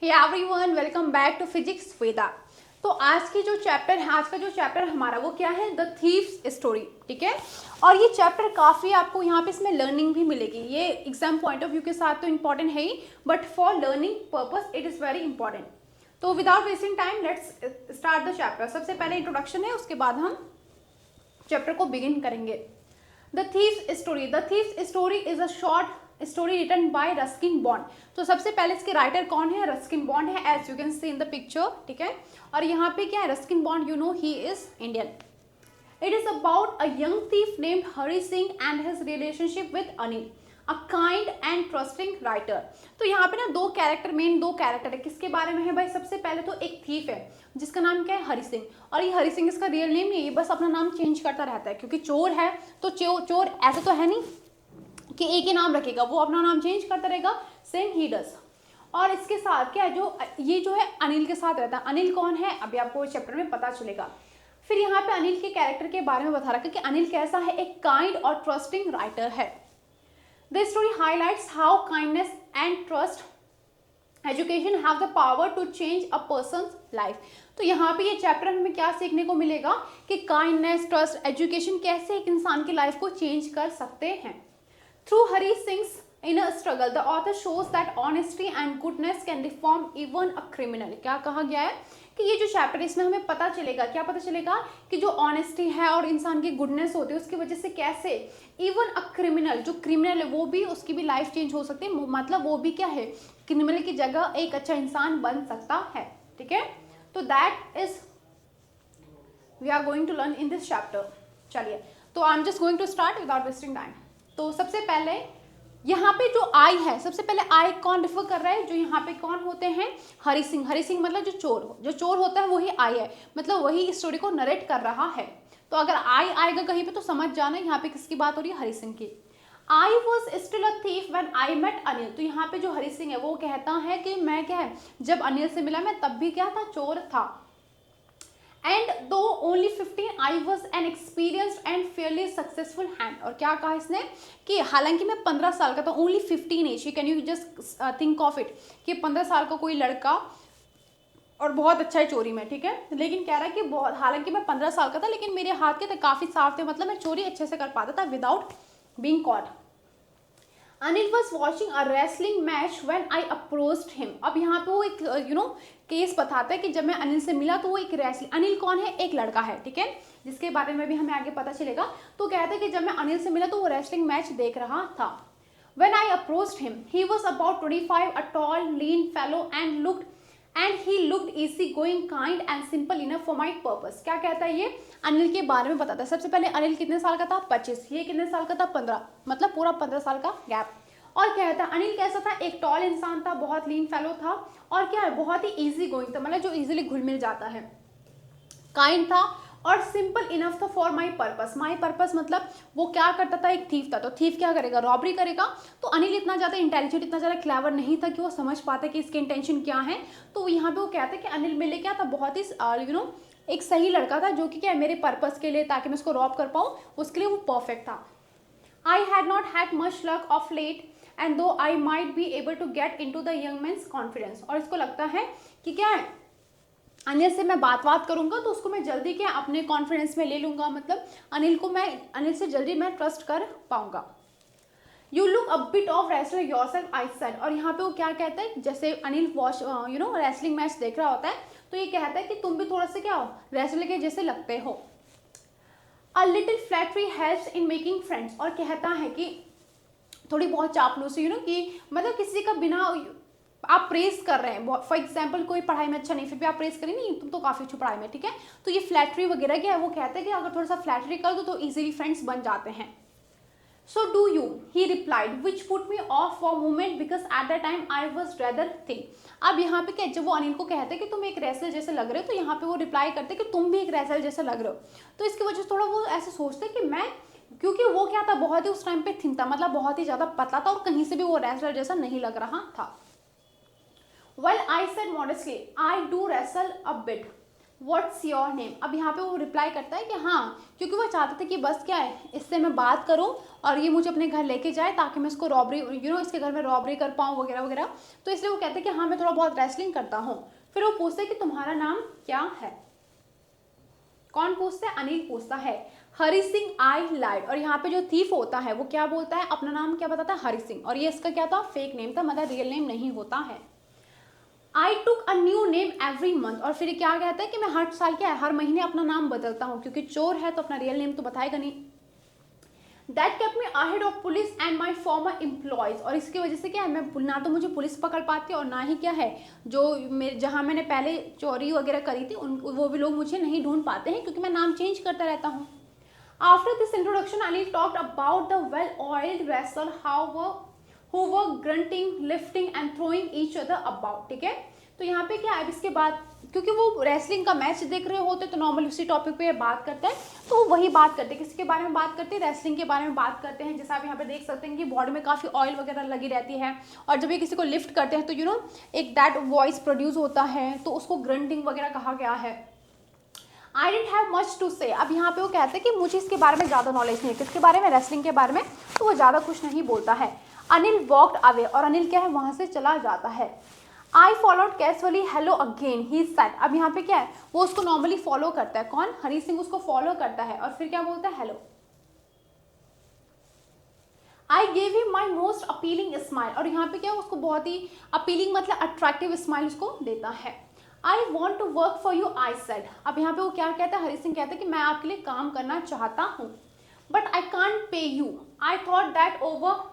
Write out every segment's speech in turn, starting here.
Hey everyone, welcome back to Physics Veda. तो आज की जो चैप्टर है, आज का जो चैप्टर हमारा वो क्या है, द थीव्स स्टोरी। ठीक है, और ये चैप्टर काफ़ी आपको यहाँ पे इसमें लर्निंग भी मिलेगी। ये एग्जाम पॉइंट ऑफ व्यू के साथ तो इंपॉर्टेंट है ही, but for learning purpose it is very important. तो without wasting time let's start the chapter. सबसे पहले इंट्रोडक्शन है, उसके बाद हम चैप्टर को बिगिन करेंगे। The thieves story. The thieves story is a short story written by Ruskin Bond. तो सबसे पहले इसके राइटर कौन है, रस्किन बॉन्ड है, as you can see in the picture. ठीक है, और यहाँ पे क्या है, Ruskin Bond, you know he is Indian. It is about a young thief named Hari Singh and his relationship with Anil, a kind and trusting writer. तो यहाँ पे ना दो कैरेक्टर, मेन दो कैरेक्टर है। किसके बारे में है भाई, सबसे पहले तो एक थीफ है जिसका नाम क्या है, हरी सिंह। और ये हरी सिंह इसका रियल नेम नहीं है, ये बस अपना नाम चेंज करता रहता है, क्योंकि चोर है तो चोर ऐसा तो है नहीं कि एक ही नाम रखेगा, वो अपना नाम चेंज करता रहेगा, सेम ही डज। और इसके साथ क्या है, जो ये जो है अनिल के साथ रहता है। अनिल कौन है, अभी आपको चैप्टर में पता चलेगा। फिर यहाँ पे अनिल के कैरेक्टर के बारे में बता रखा कि अनिल कैसा है, एक काइंड और ट्रस्टिंग राइटर है। The story highlights how kindness and trust education have the power to change a person's life. तो यहाँ पे ये चैप्टर हमें क्या सीखने को मिलेगा कि काइंडनेस, ट्रस्ट, एजुकेशन कैसे एक इंसान की लाइफ को चेंज कर सकते हैं। Through Hari Singh's inner struggle, the author shows that honesty and goodness can reform even a criminal। क्या कहा गया है कि ये जो चैप्टर है इसमें हमें पता चलेगा, क्या पता चलेगा कि जो ऑनेस्टी है और इंसान की गुडनेस होती है उसकी वजह से कैसे इवन अ क्रिमिनल, जो क्रिमिनल है वो भी, उसकी भी लाइफ चेंज हो सकती है। मतलब वो भी क्या है, क्रिमिनल की जगह एक अच्छा इंसान बन सकता है। ठीक है, तो that is we are going to learn in this chapter. चलिए, तो I am just going to start without wasting time. तो सबसे पहले यहाँ पे जो आई है, सबसे पहले आई कौन रिफर कर रहा है, जो यहाँ पे कौन होते हैं, हरी सिंह। हरी सिंह मतलब जो चोर होता है वही आई है, मतलब वही इस स्टोरी को नरेट कर रहा है। तो अगर आई आएगा कहीं पे तो समझ जाना यहाँ पे किसकी बात हो रही है, हरी सिंह की। I was still a thief when I met Anil. तो यहाँ पे जो हरी सिंह है वो कहता है कि मैं क्या है, जब अनिल से मिला मैं तब भी क्या था, चोर था। एंड दो only 15 I was an experienced and Fairlie successful hand. और क्या कहा इसने कि हालांकि मैं 15 साल का था, only 15 age, can you just think of it कि 15 साल का कोई लड़का और बहुत अच्छा है चोरी में। ठीक है, लेकिन कह रहा है कि बहुत, हालांकि मैं 15 साल का था लेकिन मेरे हाथ के तो काफ़ी साफ थे, मतलब मैं चोरी अच्छे से कर पाता था without being caught. Anil was watching a wrestling match when I approached him. अब यहाँ पे वो एक केस बताता है कि जब मैं अनिल से मिला तो वो एक रेसलिंग, अनिल कौन है, एक लड़का है। ठीक है, जिसके बारे में भी हमें आगे पता चलेगा। तो कहता है कि जब मैं अनिल से मिला तो वो रेसलिंग मैच देख रहा था। When I approached him, he was about 25, a tall, lean fellow, and he looked easygoing, kind, and simple enough for my purpose। क्या कहता है ये, अनिल के बारे में बताता है। सबसे पहले अनिल कितने साल का था, 25, ये कितने साल का था, 15, मतलब पूरा 15 साल का गैप। और कहता है अनिल कैसा था, एक टॉल इंसान था, बहुत लीन फेलो था, और क्या है, बहुत ही इजी गोइंग था, मतलब जो इजीली घुल मिल जाता है, काइंड था, और सिंपल इनफ था for my purpose. My purpose मतलब वो क्या करता था, एक थीफ था, तो थीफ क्या करेगा, रॉबरी करेगा। तो अनिल इतना ज़्यादा इंटेलिजेंट, इतना ज़्यादा क्लेवर नहीं था कि वो समझ पाता कि इसके इंटेंशन क्या है। तो यहाँ पे वो कहता है कि अनिल मिले क्या था, बहुत ही एक सही लड़का था, जो कि क्या है, मेरे पर्पस के लिए, ताकि मैं उसको रॉब कर पाऊँ, उसके लिए वो परफेक्ट था। I had not had much luck of late, and though I might be able to get into the young man's confidence। और इसको लगता है कि क्या है, अनिल से मैं बात करूंगा तो उसको मैं जल्दी क्या अपने कॉन्फिडेंस में ले लूंगा, मतलब अनिल से जल्दी मैं ट्रस्ट कर पाऊंगा। You look a bit of wrestler yourself I said. और यहाँ पे वो क्या कहता है, जैसे अनिल वॉच रेसलिंग मैच देख रहा होता है, तो ये कहता है कि तुम भी थोड़ा सा क्या हो, रेसलर के जैसे लगते हो। A little flattery helps in making friends. और कहता है कि थोड़ी बहुत चापलूसी, कि मतलब किसी का बिना आप प्रेस कर रहे हैं, फॉर एग्जाम्पल कोई पढ़ाई में अच्छा नहीं, फिर भी आप प्रेस करें, नहीं तुम तो काफ़ी अच्छी पढ़ाई में, ठीक है, तो ये फ्लैटरी वगैरह क्या है, वो कहते हैं कि अगर थोड़ा सा फ्लैटरी कर दो तो इजीली फ्रेंड्स बन जाते हैं। So do you, he replied, which put me of for moment because at the time I was rather thing. अब यहाँ पे क्या, जब वो अनिल को कहते हैं कि तुम एक रेसलर जैसे लग रहे हो, तो यहाँ पे वो रिप्लाई करते हैं कि तुम भी एक रेसलर जैसे लग रहे हो। तो इसकी वजह से थोड़ा वो ऐसे सोचते हैं कि मैं, क्योंकि वो क्या था, बहुत ही उस टाइम पे थिन था, मतलब बहुत ही ज़्यादा पतला था, और कहीं से भी वो रेसलर जैसा नहीं लग रहा था। Well, I said modestly, I do wrestle a bit. What's your name. अब यहाँ पे वो रिप्लाई करता है कि हाँ, क्योंकि वो चाहते थे कि बस क्या है, इससे मैं बात करूँ और ये मुझे अपने घर लेके जाए ताकि मैं इसको रॉबरी इसके घर में रॉबरी कर पाऊँ वगैरह वगैरह। तो इसलिए वो कहते हैं कि हाँ मैं थोड़ा बहुत रेसलिंग करता हूँ। फिर वो पूछते हैं कि तुम्हारा नाम क्या है। कौन पूछता है? अनिल पूछता है। हरी सिंह आई लाइड। और यहाँ पे जो थीफ होता है वो क्या बोलता है, अपना नाम क्या बताता है, हरी सिंह। और ये इसका क्या था, फेक नेम था, मतलब रियल नेम नहीं होता है। I took a new name every month. और फिर क्या कहता है कि मैं हर साल क्या है, हर महीने अपना नाम बदलता हूँ, क्योंकि चोर है तो अपना रियल नेम तो बताएगा नहीं। That kept me ahead of police and my farmer employees. और इसकी वजह से क्या है, मैं ना तो मुझे पुलिस पकड़ पाती है और ना ही क्या है, जो मेरे जहाँ मैंने पहले चोरी वगैरह करी थी उन वो भी लोग मुझे नहीं ढूंढ पाते हैं, क्योंकि मैं नाम चेंज करता रहता हूँ। After this introduction Anil talked about the well oiled wrestler who were grunting, lifting and throwing each other about। ठीक है, तो यहाँ पे क्या है, इसके बाद क्योंकि वो रेसलिंग का मैच देख रहे होते तो नॉर्मली उसी टॉपिक पे बात करते हैं, तो वो वही बात करते हैं, किसके बारे में बात करते हैं, रेसलिंग के बारे में बात करते हैं। जैसे आप यहाँ पे देख सकते हैं कि बॉडी में काफ़ी ऑयल वगैरह लगी रहती है, और जब ये किसी को लिफ्ट करते हैं तो एक दैट वॉइस प्रोड्यूस होता है, तो उसको ग्रंटिंग वगैरह कहा गया है। आई डेंट हैव मच टू से। अब यहाँ पे वो कहते हैं कि मुझे इसके बारे में ज़्यादा नॉलेज नहीं है, किसके बारे में, रेसलिंग के बारे में, तो वो ज़्यादा कुछ नहीं बोलता है। Anil walked away. और अनिल क्या है, वहाँ से चला जाता है। I followed casually hello again he said. अब यहाँ पे क्या है, वो उसको नॉर्मली फॉलो करता है, कौन, हरी सिंह उसको फॉलो करता है, और फिर क्या बोलता है, hello. I gave him my most appealing smile. और यहाँ पे क्या है, उसको बहुत ही अपीलिंग मतलब अट्रैक्टिव स्माइल उसको देता है। I want to work for you I said. अब यहाँ पे वो क्या कहता है, हरी सिंह कहता है कि मैं आपके लिए काम करना चाहता हूँ, but I can't pay you, I thought that over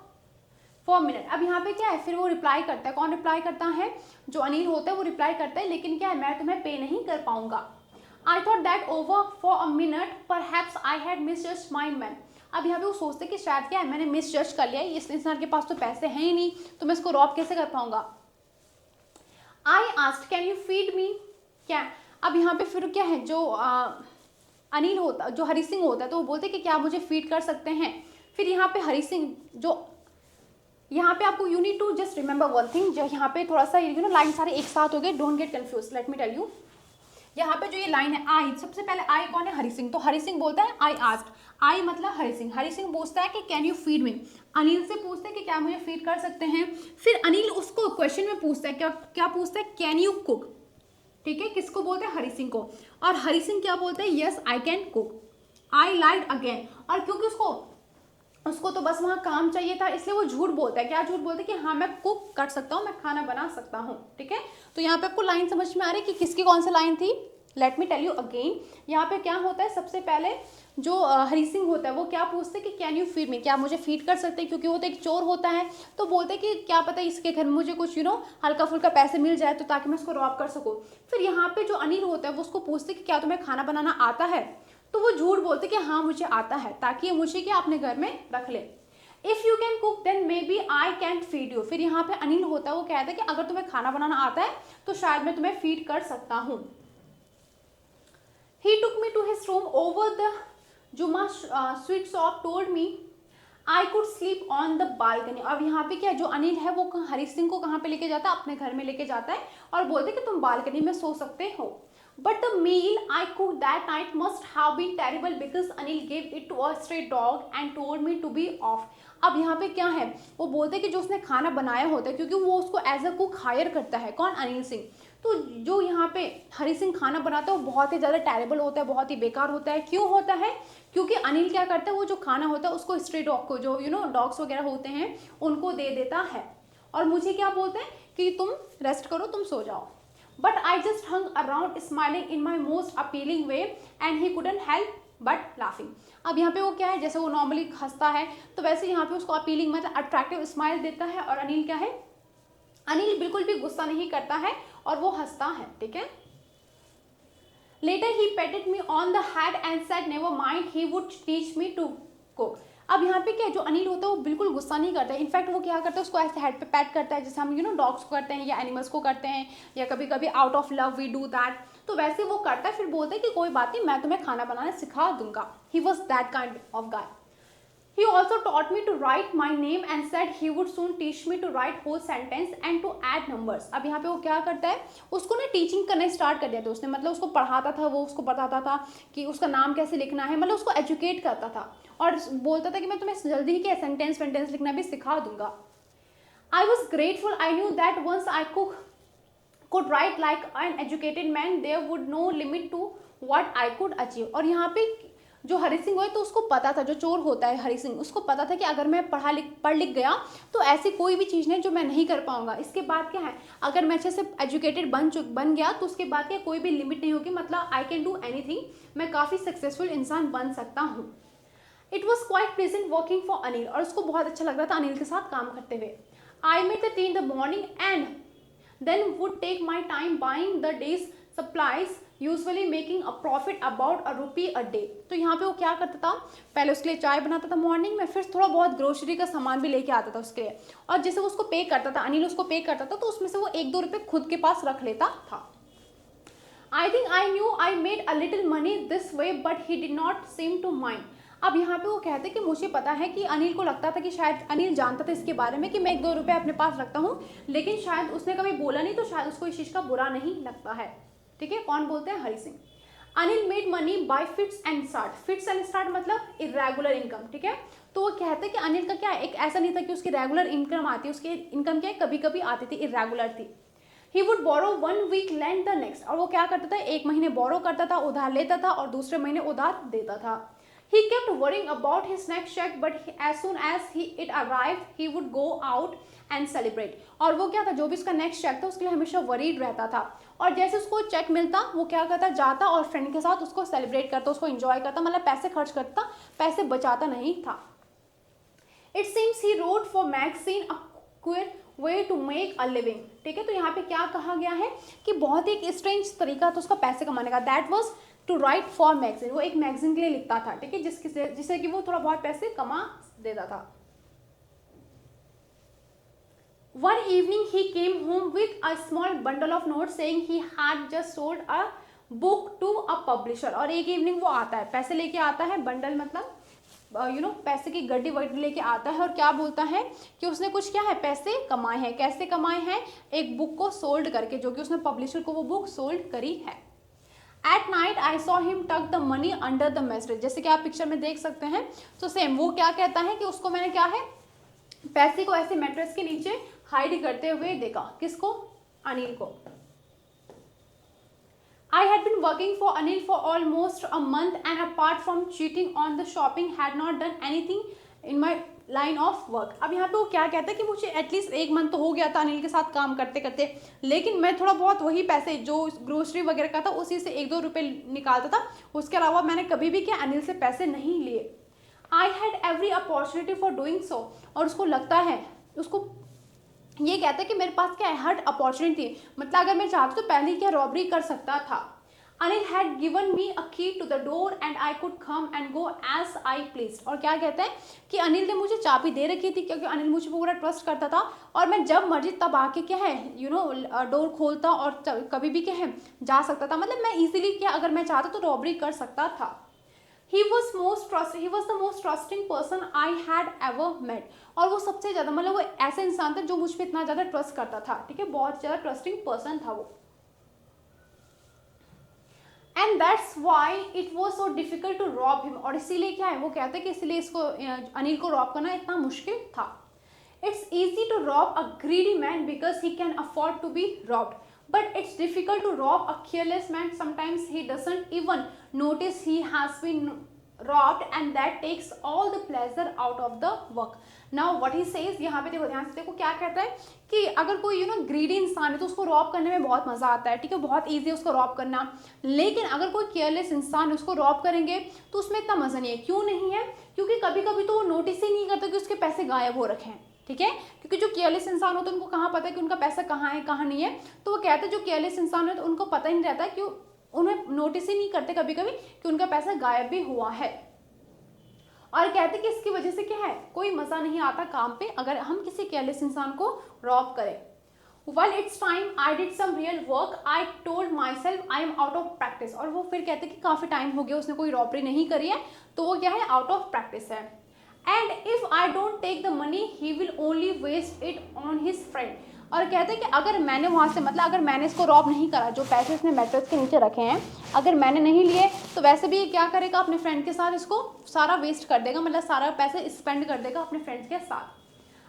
for minute. अब यहाँ पे क्या है, फिर वो रिप्लाई करता है, कौन रिप्लाई करता है, जो अनिल होता है वो रिप्लाई करता है, लेकिन क्या है, मैं तुम्हें पे नहीं कर पाऊंगा। I thought that over for a minute perhaps I had misjudged my man. अब यहाँ पे वो सोचते कि शायद क्या है, मैंने मिसजज कर लिया, इस इंसान के पास तो पैसे हैं ही नहीं, तो मैं इसको रॉब कैसे कर पाऊंगा। I asked can you feed me, क्या। अब यहाँ पे फिर क्या है, जो अनिल होता, जो हरी सिंह होता है, तो वो बोलते कि क्या मुझे फीड कर सकते हैं। फिर यहाँ पे हरी सिंह, जो यहाँ पे आपको you need to just remember one thing, जो यहाँ पे थोड़ा सा लाइन सारे एक साथ हो गए, don't get confuse, let me tell you. यहाँ पे जो ये लाइन है आई, सबसे पहले आई कौन है, हरी सिंह। तो हरी सिंह बोलता है आई आस्क्ड, आई मतलब हरी सिंह। हरी सिंह पूछता है कि can you feed me, Anil से पूछते हैं कि क्या मुझे फीड कर सकते हैं। फिर अनिल उसको क्वेश्चन में पूछता है, क्या पूछता है, कैन यू कुक। ठीक है, किसको बोलते हैं, हरी सिंह को। और हरी सिंह क्या बोलते हैं, yes I can cook. I lied again. और क्योंकि उसको तो बस वहाँ काम चाहिए था, इसलिए वो झूठ बोलता है। क्या झूठ बोलता है, कि हाँ मैं कुक कर सकता हूँ, मैं खाना बना सकता हूँ। ठीक है, तो यहाँ पे आपको लाइन समझ में आ रही है कि किसकी कौन सी लाइन थी। Let me tell you again. यहाँ पे क्या होता है, सबसे पहले जो हरी सिंह होता है वो क्या पूछते हैं कि कैन यू फीड मी, क्या मुझे फीड कर सकते हैं, क्योंकि वो तो एक चोर होता है, तो बोलते हैं कि क्या पता इसके घर में मुझे कुछ हल्का फुल्का पैसे मिल जाए, तो ताकि मैं उसको रॉब कर सकूँ। फिर यहाँ पे जो अनिल होता है वो उसको पूछते कि क्या तुम्हें खाना बनाना आता है, तो वो झूठ बोलते कि हाँ मुझे आता है, ताकि ये मुझे क्या अपने घर में रख ले। If you can cook then maybe I can feed you. फिर यहाँ पे अनिल होता है वो कहता है कि अगर तुम्हें खाना बनाना आता है तो शायद मैं तुम्हें फीड कर सकता हूँ। He took me to his room over the Juma sweet shop, told me I could sleep on the balcony। अब यहाँ पे क्या, जो अनिल है वो हरी सिंह को कहाँ पे लेके जाता है, अपने घर में लेके जाता है, और बोलते हैं कि तुम बालकनी में सो सकते हो। But the meal I cooked that night must have been terrible because Anil gave it to a stray dog and told me to be off। अब यहाँ पे क्या है, वो बोलते हैं कि जो उसने खाना बनाया होता है, क्योंकि वो उसको एज अ कुक हायर करता है, कौन, अनिल सिंह। तो जो यहाँ पे हरी सिंह खाना बनाता है वो बहुत ही ज़्यादा टेरेबल होता है, बहुत ही बेकार होता है। क्यों होता है, क्योंकि अनिल क्या करता है, वो जो खाना होता है उसको स्ट्रे डॉग को, जो डॉग्स वगैरह होते हैं उनको दे देता है, और मुझे क्या बोलते हैं कि तुम रेस्ट करो, तुम सो जाओ। But I just hung around smiling in my most appealing way and he couldn't help but laughing. अब यहाँ पे वो क्या है, जैसे वो नॉर्मली हंसता है, तो वैसे यहाँ पे उसको अपीलिंग मतलब अट्रैक्टिव स्माइल देता है। और अनिल क्या है, अनिल बिल्कुल भी गुस्सा नहीं करता है और वो हंसता है। ठीक है, later he patted me on the head and said never mind he would teach me to cook. अब यहाँ पे क्या है, जो अनिल होता है वो बिल्कुल गुस्सा नहीं करता है, इनफैक्ट वो क्या करता है, उसको ऐसे हेड पे पैट करता है, जैसे हम डॉग्स को करते हैं या एनिमल्स को करते हैं, या कभी कभी out of love we do that, तो वैसे वो करता है। फिर बोलता है कि कोई बात नहीं, मैं तुम्हें खाना बनाना सिखा दूंगा। He was that kind of guy. He also taught me to write my name and said he would soon teach me to write whole sentence and to add numbers. अब यहाँ पे वो क्या करता है, उसको ना टीचिंग करना स्टार्ट कर दिया था उसने, मतलब उसको पढ़ाता था, वो उसको बताता था कि उसका नाम कैसे लिखना है, मतलब उसको एजुकेट करता था और बोलता था कि मैं तुम्हें जल्दी ही क्या सेंटेंस वेंटेंस लिखना भी सिखा दूंगा. I was grateful. I knew that once I could write like an educated man, there would no limit to what I could achieve. और यहाँ पे जो हरी सिंह हुए तो उसको पता था, जो चोर होता है हरी सिंह, उसको पता था कि अगर मैं पढ़ लिख गया तो ऐसी कोई भी चीज़ नहीं जो मैं नहीं कर पाऊंगा. इसके बाद क्या है, अगर मैं अच्छे से एजुकेटेड बन गया तो उसके बाद क्या कोई भी लिमिट नहीं होगी, मतलब आई कैन डू एनीथिंग, मैं काफ़ी सक्सेसफुल इंसान बन सकता हूँ. It was quite pleasant working for Anil, और उसको बहुत अच्छा लग रहा था अनिल के साथ काम करते हुए. I made the tea in the morning and then would take my time buying the day's supplies, usually making a profit about ₹1 a day. तो यहाँ पे वो क्या करता था, पहले उसके लिए चाय बनाता था मॉर्निंग में, फिर थोड़ा बहुत ग्रोसरी का सामान भी लेके आता था उसके लिए, और जैसे वो उसको पे करता था, अनिल उसको पे करता था, तो उसमें से वो 1-2 रुपये खुद के पास रख लेता था. I think I knew I made a little money this way, but he did not seem to mind. अब यहाँ पे वो कहते हैं कि मुझे पता है कि अनिल को लगता था कि शायद अनिल जानता था इसके बारे में कि मैं 1-2 रुपये अपने पास रखता हूँ, लेकिन शायद उसने कभी बोला नहीं, तो शायद उसको इस चीज़ का बुरा नहीं लगता है. ठीक है, कौन बोलते हैं, Hari Singh. Anil made money by fits and start. Fits and start मतलब इरेगुलर इनकम. ठीक है, तो वो कहते हैं कि अनिल का क्या है, एक ऐसा नहीं था कि उसकी रेगुलर इनकम आती है, उसकी इनकम क्या है कभी कभी आती थी, इरेगुलर थी. He would borrow 1 week lend the next. और वो क्या करता था, एक महीने बोरो करता था, उधार लेता था, और दूसरे महीने उधार देता था. He kept worrying about his next check, but as soon as it arrived, he would go out and celebrate. और वो क्या था, जो भी उसका नेक्स्ट चेक था उसके लिए हमेशा वरीड रहता था, और जैसे उसको चेक मिलता वो क्या करता, जाता और फ्रेंड के साथ उसको सेलिब्रेट करता, उसको एंजॉय करता, मतलब पैसे खर्च करता, पैसे बचाता नहीं था. It seems he wrote for magazine a queer way to make a living. ठीक है, तो यहाँ पे क्या कहा गया है कि बहुत ही एक स्ट्रेंज तरीका था उसका पैसे कमाने का. That was to write for magazine. वो एक मैगजीन के लिए लिखता था. ठीक है, जिससे कि वो थोड़ा बहुत पैसे कमा देता था. One evening he came home with a small bundle of notes saying he had just sold a book to a publisher. और एक इवनिंग वो आता है, पैसे लेके आता है, बंडल मतलब पैसे की गड्डी वड्डी लेके आता है, और क्या बोलता है कि उसने कुछ क्या है, पैसे कमाए हैं. कैसे कमाए हैं, एक बुक को सोल्ड करके, जो कि उसने पब्लिशर को वो बुक सोल्ड करी है. At night I saw him tuck the money under the mattress. जैसे कि आप पिक्चर में देख सकते हैं, तो सेम वो क्या कहता है कि उसको मैंने क्या है, पैसे को ऐसे मैट्रेस के नीचे हाइड करते हुए देखा. किसको, अनिल को. I had been working for Anil for almost a month, and apart from cheating on the shopping, had not done anything in my line of work. अब यहाँ पे वो क्या कहता है कि मुझे एटलीस्ट 1 मंथ तो हो गया था अनिल के साथ काम करते करते, लेकिन मैं थोड़ा बहुत वही पैसे जो ग्रोसरी वगैरह का था उसी से 1-2 रुपये निकालता था, उसके अलावा मैंने कभी भी क्या अनिल से पैसे नहीं लिए. I had every opportunity for doing so. और उसको लगता है, उसको ये कहता है कि मेरे पास क्या है, हर अपॉर्चुनिटी, मतलब अगर मैं चाहता तो पहले क्या रॉबरी कर सकता था. Anil had given me a key to the door and I could come and go as I pleased. और क्या कहते हैं कि अनिल ने मुझे चाबी दे रखी थी, क्योंकि अनिल मुझे पूरा ट्रस्ट करता था, और मैं जब मर्जी तब आके क्या है डोर खोलता और कभी भी क्या है जा सकता था, मतलब मैं इजीली क्या अगर मैं चाहता तो रॉबरी कर सकता था. He was the most trusting person I had ever met. और वो सबसे ज़्यादा, मतलब वो ऐसा इंसान था जो मुझ पर इतना ज़्यादा ट्रस्ट करता था. ठीक है, बहुत ज़्यादा ट्रस्टिंग पर्सन था वो. And that's why it was so difficult to rob him. और इसीलिए क्या है, वो कहते हैं कि इसलिए इसको अनिल को रॉब करना इतना मुश्किल था. It's easy to rob a greedy man because he can afford to be robbed, but it's difficult to rob a careless man. Sometimes he doesn't even notice he has been robbed, and that takes all the pleasure out of the work. Now what he says, यहाँ पे देखो, ध्यान से देखो क्या कहता है कि अगर कोई ग्रीडी इंसान है तो उसको रॉब करने में बहुत मजा आता है. ठीक है, बहुत ईजी है उसको रॉब करना, लेकिन अगर कोई केयरलेस इंसान है उसको रॉब करेंगे तो उसमें इतना मजा नहीं है. क्यों नहीं है, क्योंकि कभी कभी तो वो नोटिस ही नहीं करता कि उसके पैसे गायब हो रखे हैं. ठीक है, क्योंकि जो केयरलेस इंसान होता है उनको कहाँ पता है कि उनका पैसा कहाँ है कहाँ नहीं है. तो वो कहते हैं जो केयरलेस इंसान है तो उनको पता ही नहीं रहता, कि उन्हें नोटिस ही नहीं करते कभी कभी कि उनका पैसा गायब भी हुआ है. और कहते हैं कि इसकी वजह से क्या है, कोई मजा नहीं आता काम पे अगर हम किसी केयरलेस इंसान को रॉब करें. Well, it's time I did some real work. I told myself I am out of practice. और वो फिर कहते हैं कि काफी टाइम हो गया उसने कोई रॉबरी नहीं करी है, तो वो क्या है, आउट ऑफ प्रैक्टिस है. And if I don't take the money he will only waste it on his friend. और कहते हैं कि अगर मैंने वहाँ से मतलब अगर मैंने इसको रॉब नहीं करा, जो पैसे इसने मैट्रेस के नीचे रखे हैं अगर मैंने नहीं लिए तो वैसे भी ये क्या करेगा, अपने फ्रेंड के साथ इसको सारा वेस्ट कर देगा, मतलब सारा पैसे स्पेंड कर देगा अपने फ्रेंड्स के साथ।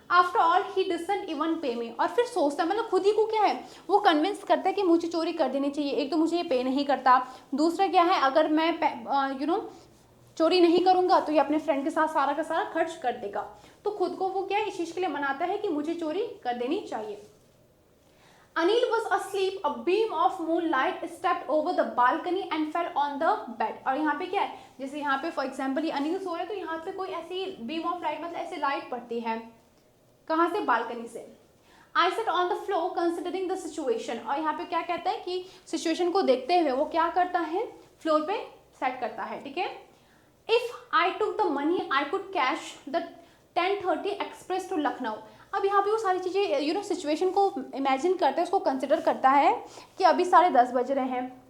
After all he doesn't even पे मी। और फिर सोचता है, मतलब खुद ही को क्या है वो कन्विंस करता है कि मुझे चोरी कर देनी चाहिए। एक तो मुझे ये पे नहीं करता, दूसरा क्या है अगर मैं चोरी नहीं करूंगा तो ये अपने फ्रेंड के साथ सारा का सारा खर्च कर देगा। तो खुद को वो क्या है इस चीज के लिए मनाता है कि मुझे चोरी कर देनी चाहिए। Anil was asleep. A beam of moonlight stepped over the balcony and fell on the bed. और यहाँ पे क्या है, जैसे यहाँ पे फॉर एग्जाम्पल ये अनिल सो रहा है तो यहाँ पे कोई ऐसी बीम ऑफ लाइट मतलब ऐसे लाइट पड़ती है, कहाँ से, बालकनी से। I sat on the floor considering the situation। और यहाँ पे क्या कहता है कि सिचुएशन को देखते हुए वो क्या करता है, फ्लोर पे सेट करता है, ठीक है। If I took the money I could catch the 10:30 express to Lucknow. अब यहाँ पे वो सारी चीज़ें सिचुएशन को इमेजिन करता है, उसको कंसिडर करता है कि अभी 10:30 बज रहे हैं,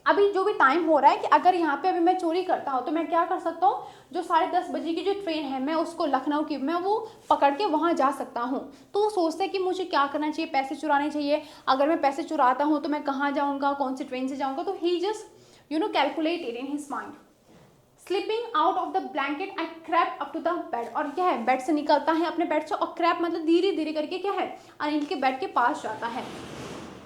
अभी जो भी टाइम हो रहा है कि अगर यहाँ पे अभी मैं चोरी करता हूँ तो मैं क्या कर सकता हूँ, जो 10:30 बजे की जो ट्रेन है मैं उसको लखनऊ की मैं वो पकड़ के वहाँ जा सकता हूँ। तो वो सोचता है कि मुझे क्या करना चाहिए, पैसे चुराने चाहिए, अगर मैं पैसे चुराता हूँ तो मैं कहाँ जाऊँगा, कौन सी ट्रेन से जाऊँगा। तो he just calculate it in his mind. Sleeping out of the blanket I crept up to the bed. और क्या है, बेड से निकलता है अपने बेड से, और क्रैप मतलब धीरे धीरे करके क्या है अनिल के बेड के पास जाता है।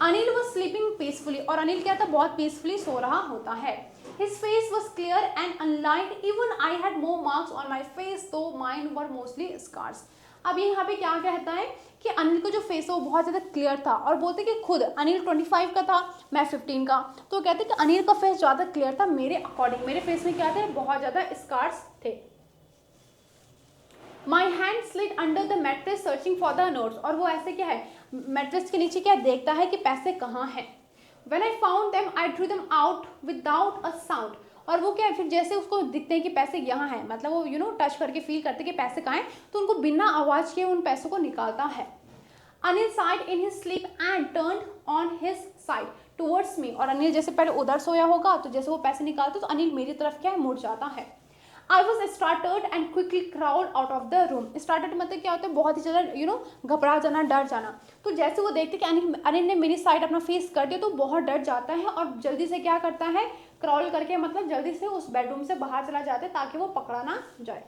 Anil was sleeping peacefully. और अनिल क्या था, बहुत पीसफुली सो रहा होता है। His face was clear and unlined. Even I had more marks on my face, though mine were mostly scars. अब यहाँ पे क्या कहता है कि अनिल का जो फेस है वो बहुत ज़्यादा क्लियर था, और बोलते कि खुद अनिल 25 का था, मैं 15 का। तो कहते कि अनिल का फेस ज़्यादा क्लियर था मेरे अकॉर्डिंग, मेरे फेस में क्या थे, बहुत ज़्यादा स्कार्स थे। My hand slid under the mattress searching for the notes। और वो ऐसे क्या है मैट्रेस के नीचे क्या देखता है कि पैसे कहाँ हैं। When I found them, I drew them out without a sound। और वो क्या है फिर जैसे उसको दिखते हैं कि पैसे यहाँ हैं, मतलब वो टच करके फील करते कि पैसे कहाँ हैं, तो उनको बिना आवाज़ के उन पैसों को निकालता है। Anil sighed in his sleep and turned on his side towards me। और अनिल जैसे पहले उधर सोया होगा तो जैसे वो पैसे निकालते तो अनिल मेरी तरफ क्या है मुड़ जाता है। I was startled and quickly crawled out of the room। Startled मतलब क्या होता है, बहुत ही ज़्यादा घबरा जाना, डर जाना। तो जैसे वो देखते कि अनिल ने मेरी साइड अपना फेस कर दिया तो बहुत डर जाता है और जल्दी से क्या करता है, क्रॉल करके मतलब जल्दी से उस बेडरूम से बाहर चला जाता है ताकि वो पकड़ा ना जाए।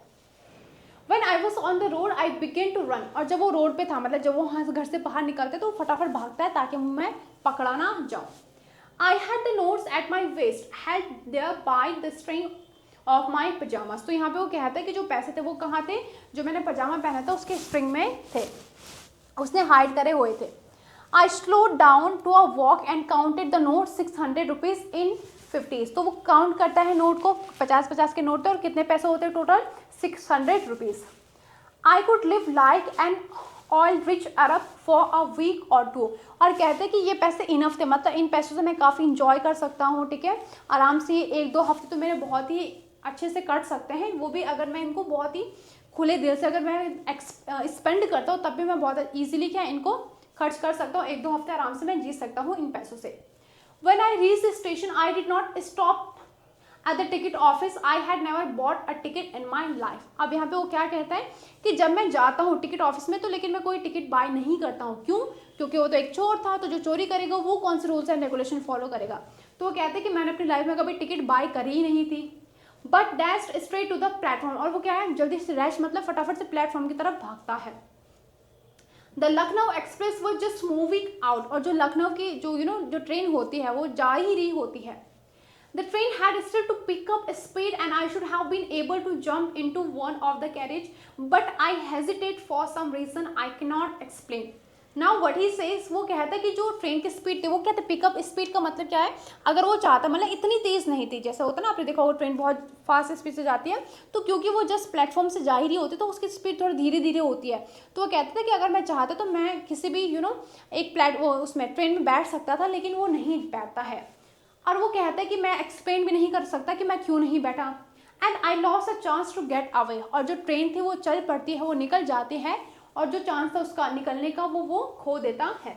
When I was on the road, I began to run। और जब वो रोड पे था, मतलब जब वो वहाँ से घर से बाहर निकलते तो वो फटाफट भागता है ताकि मैं पकड़ा ना जाऊँ। I had the notes at my waist, held there by the string of my pyjamas. तो यहाँ पे वो कहता है कि जो पैसे थे वो कहाँ थे, जो मैंने पजामा पहना था उसके स्ट्रिंग में थे, उसने हाइड करे हुए थे। I slow down to a walk and counted the note 600 rupees in 50। तो वो काउंट करता है नोट को, 50-50 के नोट थे और कितने पैसे होते हैं total, 600 rupees. I could live like an all rich Arab for a week or 2। और कहते हैं कि ये पैसे इनफ थे, मतलब इन पैसों से मैं काफ़ी इंजॉय कर सकता हूँ, ठीक है, आराम से 1-2 हफ्ते तो मेरे बहुत ही अच्छे से कट सकते हैं, वो भी अगर मैं इनको बहुत ही खुले दिल से अगर मैं स्पेंड करता हूँ तब भी मैं बहुत ईजिली क्या इनको खर्च कर सकता हूँ, 1-2 हफ्ते आराम से मैं जी सकता हूँ इन पैसों से। When I reached the station, I did not stop at the ticket office. I had never bought a ticket in my life। अब यहाँ पे वो क्या कहता है कि जब मैं जाता हूँ टिकट ऑफिस में तो लेकिन मैं कोई टिकट बाय नहीं करता हूँ। क्यों? क्योंकि वो तो एक चोर था, तो जो चोरी करेगा वो कौन से रूल्स एंड रेगुलेशन फॉलो करेगा। तो वो कहते हैं कि मैंने अपनी लाइफ में कभी टिकट बाय करी ही नहीं थी। But dashed straight to the platform. और वो क्या है जल्दी से रैश मतलब फटाफट से प्लेटफॉर्म की तरफ भागता है। द लखनऊ एक्सप्रेस वो जस्ट मूविंग आउट। और जो लखनऊ की जो ट्रेन होती है वो जा ही रही होती है। The train had still to pick up speed and I should have been able to jump into one of the carriage but I hesitate for some reason I cannot नॉट एक्सप्लेन। नाउ व्हाट ही सेज, वो कहता है कि जो train की speed थी वो क्या था, पिकअप स्पीड का मतलब क्या है, अगर वो चाहता मतलब इतनी तेज़ नहीं थी, जैसे होता है ना आपने देखा वो ट्रेन बहुत फास्ट स्पीड से जाती है, तो क्योंकि वो जस्ट प्लेटफॉर्म से जा ही रही होती तो उसकी स्पीड थोड़ी धीरे धीरे होती है। तो वो कहते थे कि अगर मैं चाहता तो मैं किसी भी एक उसमें ट्रेन में बैठ सकता था, लेकिन वो नहीं बैठता है। और वो कहता है कि मैं एक्सप्लेन भी नहीं कर सकता कि मैं क्यों नहीं बैठा। And I lost a chance to get away. और जो ट्रेन थी वो चल पड़ती है, वो निकल जाती है, और जो चांस था उसका निकलने का वो खो देता है।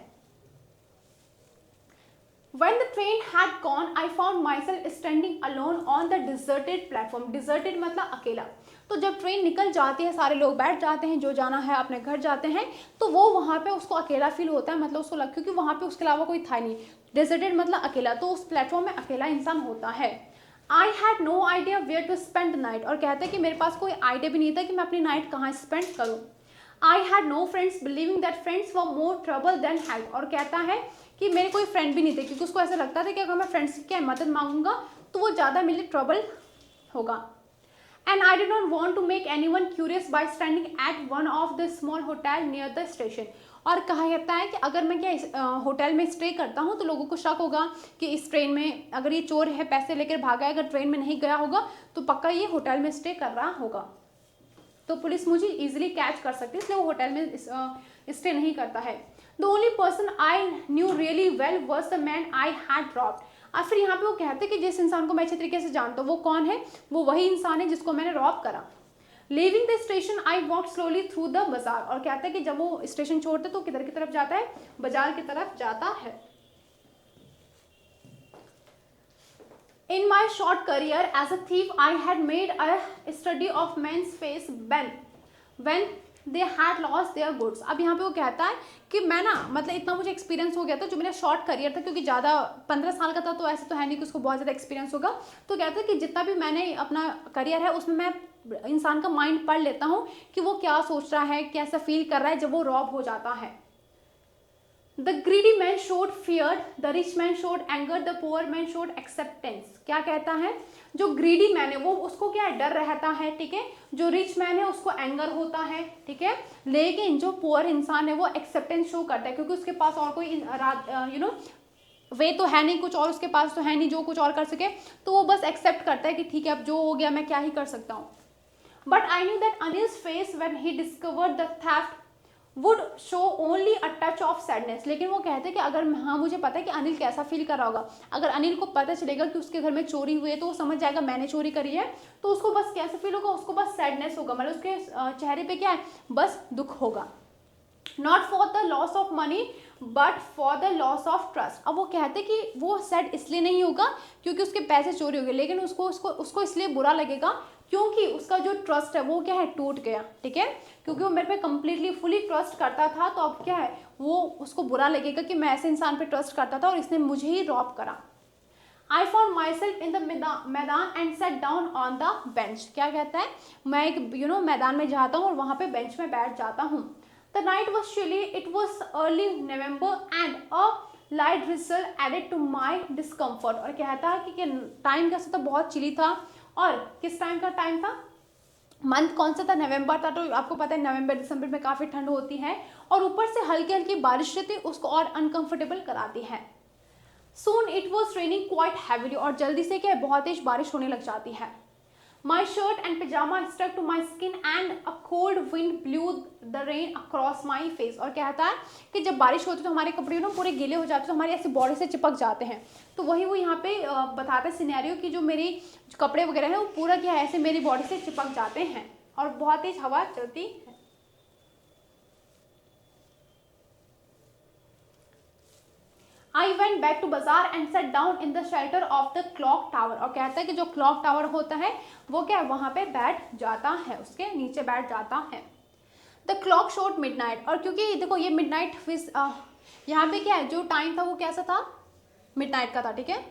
When the train had gone, I found myself standing alone on the deserted platform। Deserted मतलब अकेला। तो जब ट्रेन निकल जाती है, सारे लोग बैठ जाते हैं, जो जाना है अपने घर जाते हैं, तो वो वहाँ पे उसको अकेला फील होता है, मतलब उसको क्योंकि वहाँ पे उसके अलावा कोई था नहीं, डेजर्टेड मतलब अकेला, तो उस प्लेटफॉर्म में अकेला इंसान होता है। I had no idea where to spend the night, और कहते हैं कि मेरे पास कोई आइडिया भी नहीं था कि मैं अपनी नाइट कहाँ स्पेंड करूँ। I had no friends believing that friends were more trouble than help, और कहता है कि मेरे कोई फ्रेंड भी नहीं थे, क्योंकि उसको ऐसा लगता था कि अगर मैं फ्रेंड्स की मदद मांगूंगा तो वो ज़्यादा मेरे लिए ट्रबल होगा। And I did not want to make anyone curious by standing at one of the small hotel near the station, और कहा जाता है कि अगर मैं क्या होटल में स्टे करता हूँ तो लोगों को शक होगा कि इस ट्रेन में अगर ये चोर है, पैसे लेकर भागा है, अगर ट्रेन में नहीं गया होगा तो पक्का ये होटल में स्टे कर रहा होगा, तो पुलिस मुझे इजीली कैच कर सकती है, इसलिए वो होटल में स्टे नहीं करता है। The only person I knew really well was the man I had dropped, और फिर यहाँ पे वो कहते हैं कि जिस इंसान को मैं अच्छे तरीके से जानता हूँ वो कौन है, वो वही इंसान है जिसको मैंने रॉब करा। Living the station I walk slowly through the बाजार, और कहते हैं कि जब वो स्टेशन छोड़ते तो किधर की तरफ जाता है, बाजार की तरफ जाता है। In my short career as a thief, I had made a study of men's face when they had lost their goods. अब यहाँ पे वो कहता है कि मैं ना मतलब इतना मुझे एक्सपीरियंस हो गया था, जो मेरा शॉर्ट करियर था, क्योंकि ज़्यादा 15 साल का था तो ऐसे तो है नहीं कि उसको बहुत ज़्यादा एक्सपीरियंस होगा, तो कहता है कि जितना भी मैंने अपना करियर है उसमें मैं इंसान का माइंड पढ़ लेता हूँ कि वो क्या सोच रहा है, कैसा फील कर रहा है जब वो रॉब हो जाता है। The greedy man showed fear, the rich man showed anger, the poor man showed acceptance. क्या कहता है, जो ग्रीडी मैन है वो उसको क्या डर रहता है, ठीक है, जो रिच मैन है उसको एंगर होता है, ठीक है, लेकिन जो पुअर इंसान है वो एक्सेप्टेंस शो करता है, क्योंकि उसके पास और कोई वे तो है नहीं, कुछ और उसके पास तो है नहीं जो कुछ और कर सके, तो वो बस एक्सेप्ट करता है कि ठीक है अब जो हो गया मैं क्या ही कर सकता हूँ। But I knew that Anil's face when he discovered the theft would show only a touch of sadness, लेकिन वो कहते हैं कि अगर हाँ मुझे पता है कि अनिल कैसा फील कर रहा होगा, अगर अनिल को पता चलेगा कि उसके घर में चोरी हुई है तो वो समझ जाएगा मैंने चोरी करी है, तो उसको बस कैसा फील होगा, उसको बस सैडनेस होगा, मतलब उसके चेहरे पे क्या है, बस दुख होगा। Not for the loss of money but for the loss of trust. अब वो कहते कि वो सैड इसलिए नहीं होगा क्योंकि उसके पैसे चोरी हो गए, लेकिन उसको इसलिए बुरा लगेगा क्योंकि उसका जो ट्रस्ट है वो क्या है, टूट गया, ठीक है, क्योंकि वो मेरे पे कंप्लीटली फुली ट्रस्ट करता था, तो अब क्या है, वो उसको बुरा लगेगा कि मैं ऐसे इंसान पे ट्रस्ट करता था और इसने मुझे ही रॉब करा। I found myself in the मैदान and sat down on the bench। क्या कहता है, मैं एक मैदान में जाता हूँ और वहाँ पे बेंच में बैठ जाता हूँ। The night was chilly, it was early November and a light drizzle added to my discomfort। और कहता है कि टाइम कैसा था, बहुत चिली था, और किस टाइम का टाइम था, मंथ कौन सा था, नवंबर था, तो आपको पता है नवंबर दिसंबर में काफ़ी ठंड होती है, और ऊपर से हल्की हल्की बारिश रहती उसको और अनकंफर्टेबल कराती है। Soon it was raining quite heavily, और जल्दी से क्या बहुत तेज बारिश होने लग जाती है। My shirt and pajama stuck to my skin and a cold wind blew the rain across my face। और कहता है कि जब बारिश होती है तो हमारे कपड़े पूरे गीले हो जाते हैं, तो हमारी ऐसी बॉडी से चिपक जाते हैं, तो वही वो यहाँ पे बताता है सिनेरियो कि जो मेरी कपड़े वगैरह है वो पूरा क्या है, ऐसे मेरी बॉडी से चिपक जाते हैं और बहुत तेज हवा चलती है। I went back to बाजार and sat down in the shelter of the clock tower। और कहता है कि जो क्लॉक टावर होता है वो क्या है, वहाँ पे बैठ जाता है, उसके नीचे बैठ जाता है। The clock showed midnight। और क्योंकि देखो ये midnight यहाँ पे क्या है, जो टाइम था वो कैसा था, midnight का था, ठीक है।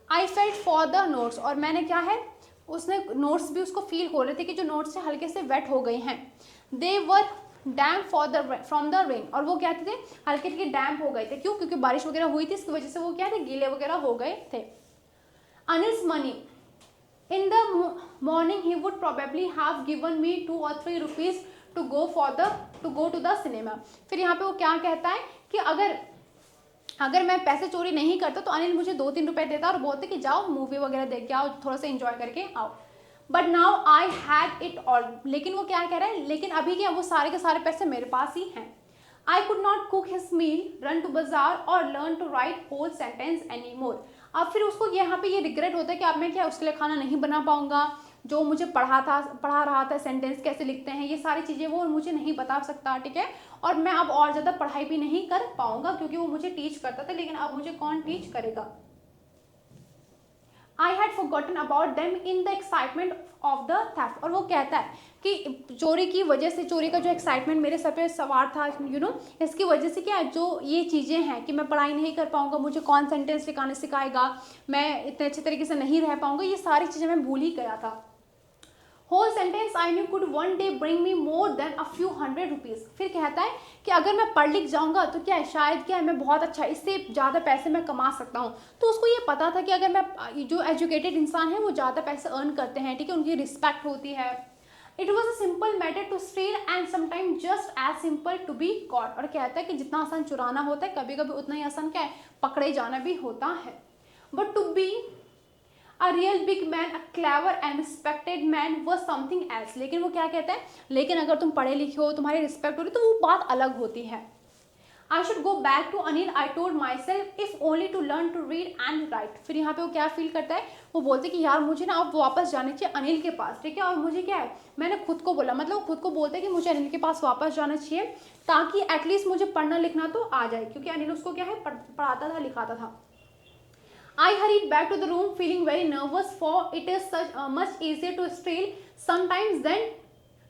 I felt for the notes। और मैंने क्या है, उसने नोट्स भी उसको फील हो रहे थे कि जो नोट्स से हल्के से वेट हो गए हैं। They were dam from the rain. और वो क्या थे, हल्के हल्के डैम हो गए थे, क्यों, क्योंकि बारिश वगैरह हुई थी, इसकी वजह से वो क्या थे, गीले वगैरह हो गए थे। Anil's money in the morning he would probably have given me 2 or 3 rupees to go to the cinema. फिर यहाँ पे वो क्या कहता है कि अगर मैं पैसे चोरी नहीं करता तो अनिल मुझे 2-3 रुपए देता और बोलते कि जाओ मूवी वगैरह देख के आओ, थोड़ा सा इंजॉय करके आओ। But now I had it all. लेकिन वो क्या कह रहा है, लेकिन अभी क्या, वो सारे के सारे पैसे मेरे पास ही हैं। I could not cook his meal, run to bazaar और learn to write whole sentence any more. अब फिर उसको यहाँ पे ये रिग्रेट होता है कि अब मैं क्या उसके लिए खाना नहीं बना पाऊंगा, जो मुझे पढ़ा रहा था सेंटेंस कैसे लिखते हैं, ये सारी चीज़ें वो मुझे नहीं बता सकता, ठीक है, और मैं अब और ज़्यादा पढ़ाई भी नहीं कर पाऊंगा क्योंकि वो मुझे टीच करता था, लेकिन अब मुझे कौन टीच करेगा। I had forgotten about them in the excitement of the theft. और वो कहता है कि चोरी की वजह से, चोरी का जो एक्साइटमेंट मेरे सर पे सवार था, इसकी वजह से क्या है, जो ये चीज़ें हैं कि मैं पढ़ाई नहीं कर पाऊंगा, मुझे कौन सेंटेंस लिखाने सिखाएगा, मैं इतने अच्छे तरीके से नहीं रह पाऊंगा, ये सारी चीज़ें मैं भूल ही गया था। Whole sentence I knew could one day bring me more than a few hundred rupees. फिर कहता है कि अगर मैं पढ़ लिख जाऊंगा तो क्या है, शायद क्या है, मैं बहुत अच्छा, इससे ज़्यादा पैसे मैं कमा सकता हूँ। तो उसको ये पता था कि अगर मैं, जो एजुकेटेड इंसान है वो ज़्यादा पैसे अर्न करते हैं, ठीक है, उनकी रिस्पेक्ट होती है। It was a simple matter to steal and sometime just as simple to be caught. और कहता है कि जितना आसान चुराना होता है, कभी कभी उतना ही आसान क्या है, पकड़े जाना भी होता है। But to be A real big man, a clever and respected man was something else। लेकिन वो क्या कहता है, लेकिन अगर तुम पढ़े लिखे हो, तुम्हारी रिस्पेक्ट हो रही, तो वो बात अलग होती है। I should go back to Anil, I told myself, if only to learn to read and write। फिर यहाँ पे वो क्या फील करता है, वो बोलते कि यार मुझे ना अब वापस जाना चाहिए अनिल के पास, ठीक है, और मुझे क्या है, मैंने खुद को बोला, मतलब खुद को बोलते हैं कि मुझे अनिल के पास वापस जाना चाहिए ताकि एटलीस्ट मुझे पढ़ना लिखना तो आ जाए, क्योंकि अनिल उसको क्या है, पढ़ाता था, लिखाता था। I hurried back to the room feeling very nervous, for it is such much easier to steal sometimes than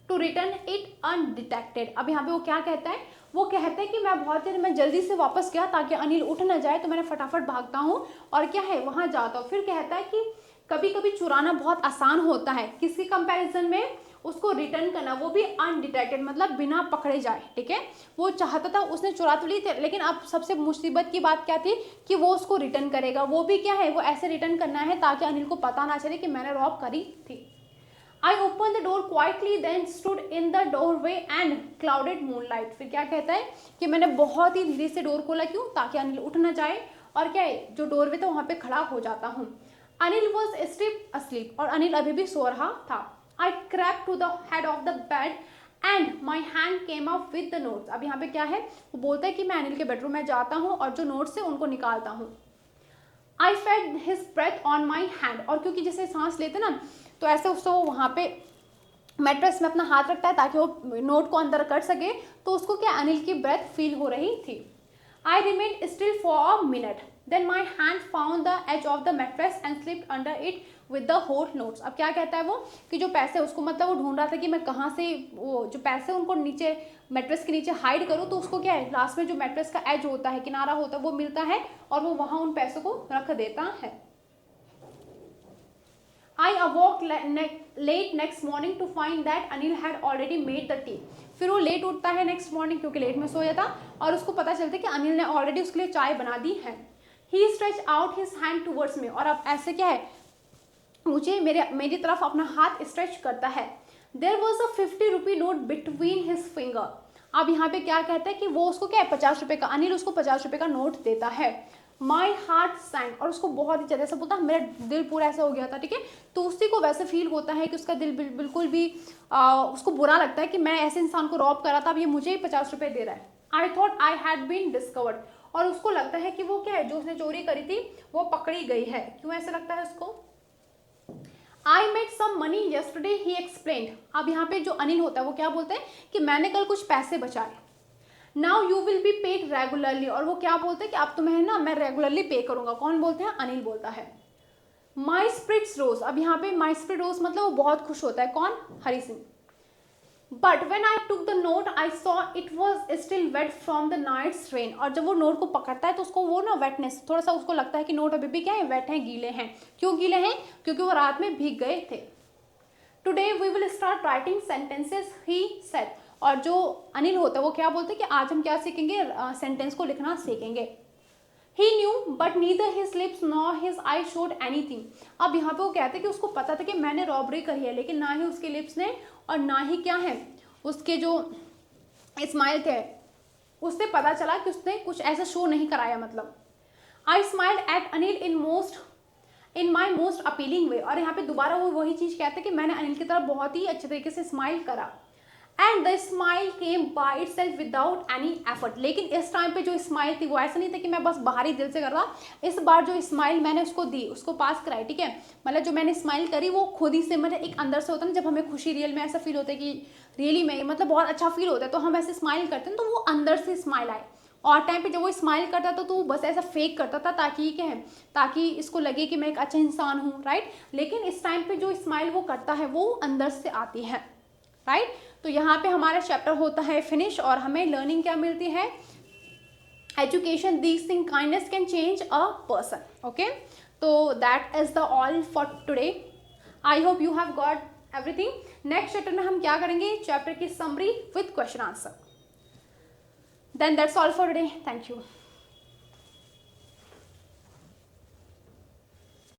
to return it undetected। अब यहाँ पे वो क्या कहता है, वो कहता है कि मैं जल्दी से वापस गया ताकि अनिल उठ ना जाए, तो मैंने फटाफट भागता हूँ और क्या है, वहाँ जाता हूँ। फिर कहता है कि कभी कभी चुराना बहुत आसान होता है, किसके कंपैरिजन में, उसको रिटर्न करना, वो भी अनडिटेक्टेड, मतलब बिना पकड़े जाए, ठीक है। वो चाहता था, उसने चुरा तो ली थी, लेकिन अब सबसे मुसीबत की बात क्या थी कि वो उसको रिटर्न करेगा, वो भी क्या है, वो ऐसे रिटर्न करना है ताकि अनिल को पता ना चले कि मैंने रॉब करी थी। I opened the door quietly, then stood in the doorway and clouded moonlight। फिर क्या कहता है कि मैंने बहुत ही धीरे से डोर खोला, क्यों, ताकि अनिल उठ ना जाए, और क्या है, जो डोरवे था वहाँ पे खड़ा हो जाता हूँ। अनिल was still asleep, और अनिल अभी भी सो रहा था। I crept to the head of the bed and my hand came up with the notes। अब यहाँ पे क्या है, वो बोलता है कि मैं अनिल के बेडरूम में जाता हूँ और जो नोट्स है उनको निकालता हूँ। I felt his breath on my hand। और क्योंकि जैसे सांस लेते ना, तो ऐसे उसको वहाँ पे मैट्रेस में अपना हाथ रखता है ताकि वो नोट को अंदर कर सके, तो उसको क्या, अनिल की ब्रेथ फील हो रही थी। I remained still for a minute, then my hand found the edge of the mattress and slipped under it with the whole notes। अब क्या कहता है वो कि जो पैसे, उसको मतलब वो ढूंढ रहा था कि मैं कहाँ से वो जो पैसे उनको नीचे मैट्रेस के नीचे हाइड करूँ, तो उसको क्या है, लास्ट में जो मैट्रेस का एज होता है, किनारा होता है, वो मिलता है और वो वहाँ उन पैसों को रख देता है। I awoke late next morning to find that Anil had already made the tea। फिर वो लेट उठता है नेक्स्ट मॉर्निंग, क्योंकि लेट में सोया था, और उसको पता चलता है कि अनिल ने ऑलरेडी उसके लिए चाय बना दी है। He stretched out his hand towards me। और अब ऐसे क्या है, मुझे मेरी तरफ अपना हाथ स्ट्रेच करता है। There was a 50 rupee note between his finger। अब यहाँ पे क्या कहता है कि वो उसको क्या है, 50 रुपये का, अनिल उसको 50 रुपये का नोट देता है। My heart sank. और उसको बहुत ही ज़्यादा, ऐसा बोलता मेरा दिल पूरा ऐसा हो गया था, ठीक है। तो उसी को वैसे फील होता है कि उसका दिल बिल्कुल भी उसको बुरा लगता है कि मैं ऐसे इंसान को रॉब करा था, अब ये मुझे ही 50 रुपये दे रहा है। I thought I had been discovered. और उसको लगता है कि वो क्या है, जो उसने चोरी करी थी वो पकड़ी गई है। क्यों ऐसा लगता है उसको? I made some money yesterday, he explained. अब यहाँ पे जो अनिल होता है वो क्या बोलते हैं कि मैंने कल कुछ पैसे बचाए। Now you will be paid regularly. और वो क्या बोलते हैं कि अब तुम्हें ना मैं रेगुलरली पे करूंगा। कौन बोलते हैं? अनिल बोलता है। माई स्प्रिट्स रोज। अब यहाँ पे माई स्प्रिट रोज मतलब वो बहुत खुश होता है। कौन? Hari Singh. But when I took the note I saw it was still wet from the night's rain. और जब वो नोट को पकड़ता है तो उसको वो ना वेटनेस, थोड़ा सा उसको लगता है कि नोट अभी भी क्या है, वेट हैं, गीले हैं। क्यों गीले हैं? क्योंकि वो रात में भीग गए थे। Today we will start writing sentences, he said. और जो अनिल होता है वो क्या बोलते हैं कि आज हम क्या सीखेंगे? सेंटेंस को लिखना सीखेंगे। He knew but neither his lips nor his eyes showed anything। अब यहाँ पे वो कहते हैं कि उसको पता था कि मैंने रॉबरी करी है, लेकिन ना ही उसके लिप्स ने और ना ही क्या है उसके जो स्माइल थे, उससे पता चला कि उसने कुछ ऐसा शो नहीं कराया। मतलब I smiled at Anil in my most appealing way. और यहाँ पे दोबारा वो वही चीज़ कहते हैं कि मैंने अनिल की तरफ बहुत ही अच्छे तरीके से स्माइल करा। And the smile came by itself without any effort. लेकिन इस टाइम पे जो स्माइल थी वो ऐसा नहीं था कि मैं बस बाहरी दिल से कर रहा। इस बार जो स्माइल मैंने उसको दी, उसको पास कराई, ठीक है। मतलब जो मैंने स्माइल करी वो खुद ही से, मतलब एक अंदर से होता है ना, जब हमें खुशी रियल में ऐसा फील होता है कि रियली में मतलब बहुत अच्छा फील होता है, तो हम ऐसे स्माइल करते हैं, तो वो अंदर से स्माइल आए, और टाइम पे जब वो स्माइल करता था तो वो बस ऐसा फेक करता था ताकि क्या है, ताकि इसको लगे कि मैं एक अच्छा इंसान हूँ, राइट। लेकिन इस टाइम पे जो स्माइल वो करता है वो अंदर से आती है, राइट। तो यहाँ पे हमारा चैप्टर होता है फिनिश और हमें लर्निंग क्या मिलती है, education, this thing, kindness can change a person, okay. तो that is the all for today. I hope you have got everything. Next chapter में हम क्या करेंगे, चैप्टर की summary with question answer. Then that's all for today, thank you.